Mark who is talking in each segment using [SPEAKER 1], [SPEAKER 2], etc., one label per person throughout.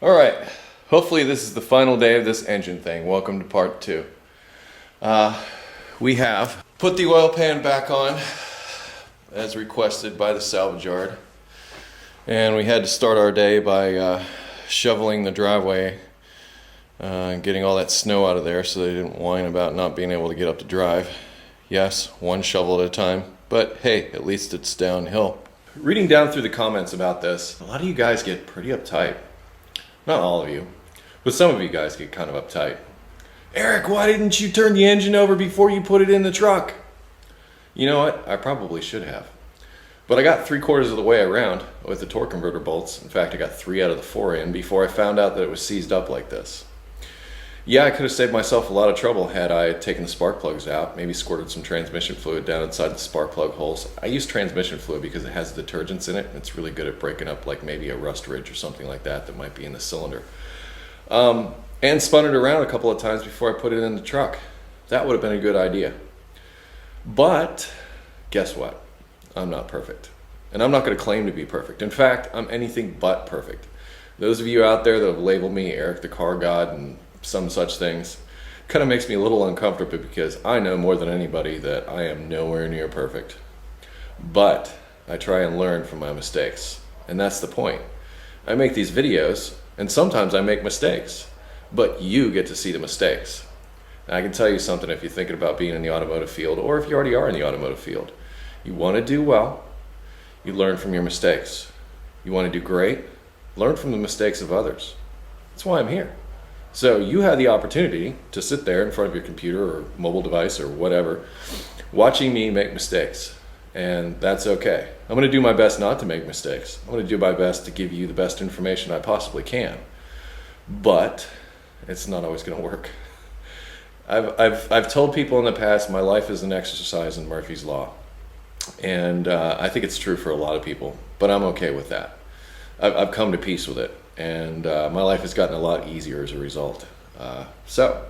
[SPEAKER 1] All right, hopefully this is the final day of this engine thing. Welcome to part 2. We have put the oil pan back on as requested by the salvage yard. And we had to start our day by shoveling the driveway and getting all that snow out of there so they didn't whine about not being able to get up to drive. Yes, one shovel at a time, but hey, at least it's downhill. Reading down through the comments about this, a lot of you guys get pretty uptight. Not all of you, but some of you guys get kind of uptight. Eric, why didn't you turn the engine over before you put it in the truck? You know what? I probably should have. But I got 3/4 of the way around with the torque converter bolts. In fact, I got 3 out of the 4 in before I found out that it was seized up like this. Yeah, I could have saved myself a lot of trouble had I taken the spark plugs out, maybe squirted some transmission fluid down inside the spark plug holes. I use transmission fluid because it has detergents in it, and it's really good at breaking up like maybe a rust ridge or something like that that might be in the cylinder. And spun it around a couple of times before I put it in the truck. That would have been a good idea. But guess what? I'm not perfect. And I'm not going to claim to be perfect. In fact, I'm anything but perfect. Those of you out there that have labeled me Eric the Car God and some such things kind of makes me a little uncomfortable because I know more than anybody that I am nowhere near perfect. But I try and learn from my mistakes. And that's the point. I make these videos and sometimes I make mistakes, but you get to see the mistakes. And I can tell you something, if you're thinking about being in the automotive field or if you already are in the automotive field, you want to do well, you learn from your mistakes. You want to do great, learn from the mistakes of others. That's why I'm here. So you have the opportunity to sit there in front of your computer or mobile device or whatever, watching me make mistakes. And that's okay. I'm going to do my best not to make mistakes. I'm going to do my best to give you the best information I possibly can. But it's not always going to work. I've told people in the past my life is an exercise in Murphy's Law. And I think it's true for a lot of people, but I'm okay with that. I've come to peace with it. And my life has gotten a lot easier as a result. So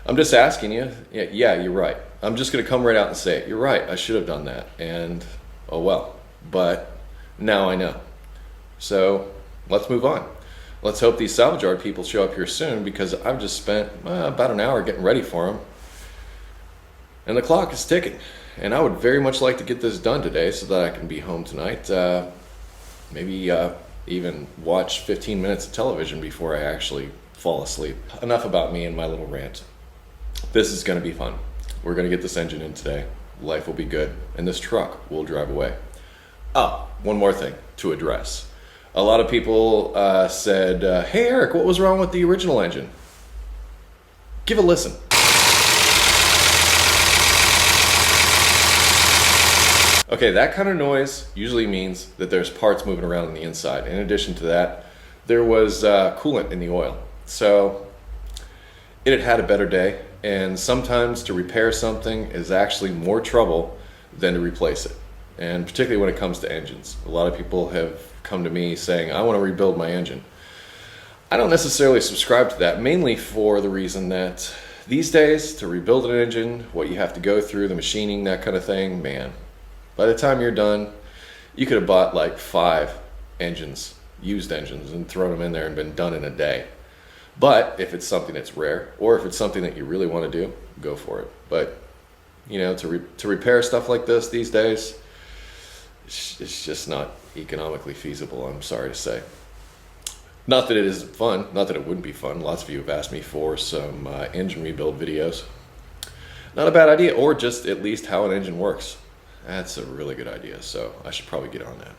[SPEAKER 1] I'm just asking you, yeah, you're right. I'm just going to come right out and say it. You're right, I should have done that. And oh well, but now I know. So let's move on. Let's hope these salvage yard people show up here soon because I've just spent about an hour getting ready for them. And the clock is ticking. And I would very much like to get this done today so that I can be home tonight. Maybe even watch 15 minutes of television before I actually fall asleep. Enough about me and my little rant. This is going to be fun. We're going to get this engine in today. Life will be good. And this truck will drive away. Oh, one more thing to address. A lot of people said, hey Eric, what was wrong with the original engine? Give a listen. Okay, that kind of noise usually means that there's parts moving around on the inside. In addition to that, there was coolant in the oil. So it had a better day, and sometimes to repair something is actually more trouble than to replace it. And particularly when it comes to engines. A lot of people have come to me saying, I want to rebuild my engine. I don't necessarily subscribe to that, mainly for the reason that these days, to rebuild an engine, what you have to go through, the machining, that kind of thing, man. By the time you're done, you could have bought like 5 engines, used engines, and thrown them in there and been done in a day. But if it's something that's rare, or if it's something that you really want to do, go for it. But, you know, to repair stuff like this these days, it's just not economically feasible, I'm sorry to say. Not that it isn't fun, not that it wouldn't be fun. Lots of you have asked me for some engine rebuild videos. Not a bad idea, or just at least how an engine works. That's a really good idea, so I should probably get on that.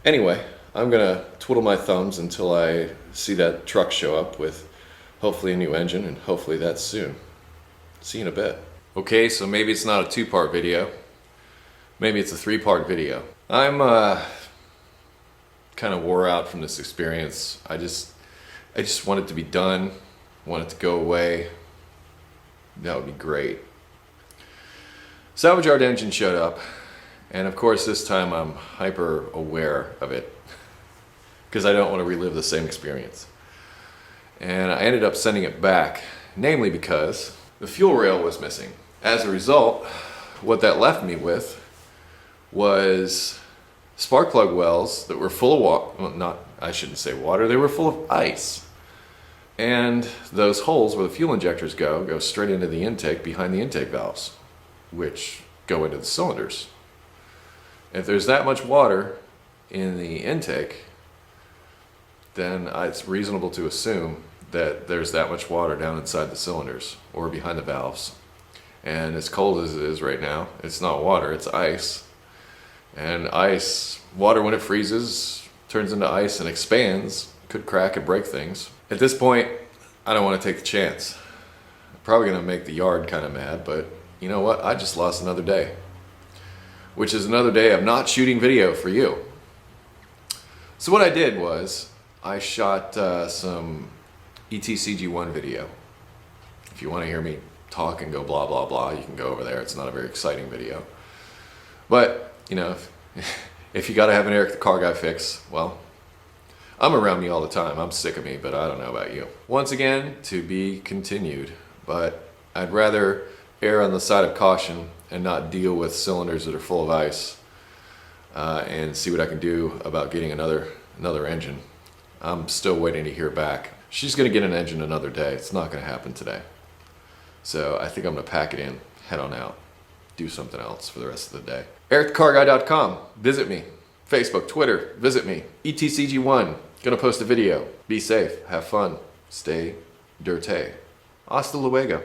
[SPEAKER 1] Anyway, I'm gonna twiddle my thumbs until I see that truck show up with hopefully a new engine, and hopefully that's soon. See you in a bit. Okay, so maybe it's not a 2-part video. Maybe it's a 3-part video. I'm kind of wore out from this experience. I just want it to be done, want it to go away. That would be great. Salvage yard engine showed up, and of course this time I'm hyper aware of it because I don't want to relive the same experience. And I ended up sending it back, namely because the fuel rail was missing. As a result, what that left me with was spark plug wells that were full of water. Well, I shouldn't say water, they were full of ice. And those holes where the fuel injectors go straight into the intake behind the intake valves, which go into the cylinders. If there's that much water in the intake, then it's reasonable to assume that there's that much water down inside the cylinders or behind the valves. And as cold as it is right now, it's not water, it's ice. And water when it freezes, turns into ice and expands, could crack and break things. At this point, I don't want to take the chance. I'm probably going to make the yard kind of mad, but you know what? I just lost another day. Which is another day of not shooting video for you. So what I did was, I shot some ETCG1 video. If you want to hear me talk and go blah blah blah, you can go over there. It's not a very exciting video. But, you know, if you got to have an Eric the Car Guy fix, well, I'm around me all the time. I'm sick of me, but I don't know about you. Once again, to be continued, but I'd rather err on the side of caution and not deal with cylinders that are full of ice and see what I can do about getting another engine. I'm still waiting to hear back. She's going to get an engine another day. It's not going to happen today. So I think I'm going to pack it in, head on out, do something else for the rest of the day. EricTheCarGuy.com. Visit me. Facebook, Twitter, visit me. ETCG1. Gonna post a video. Be safe, have fun, stay dirty. Hasta luego.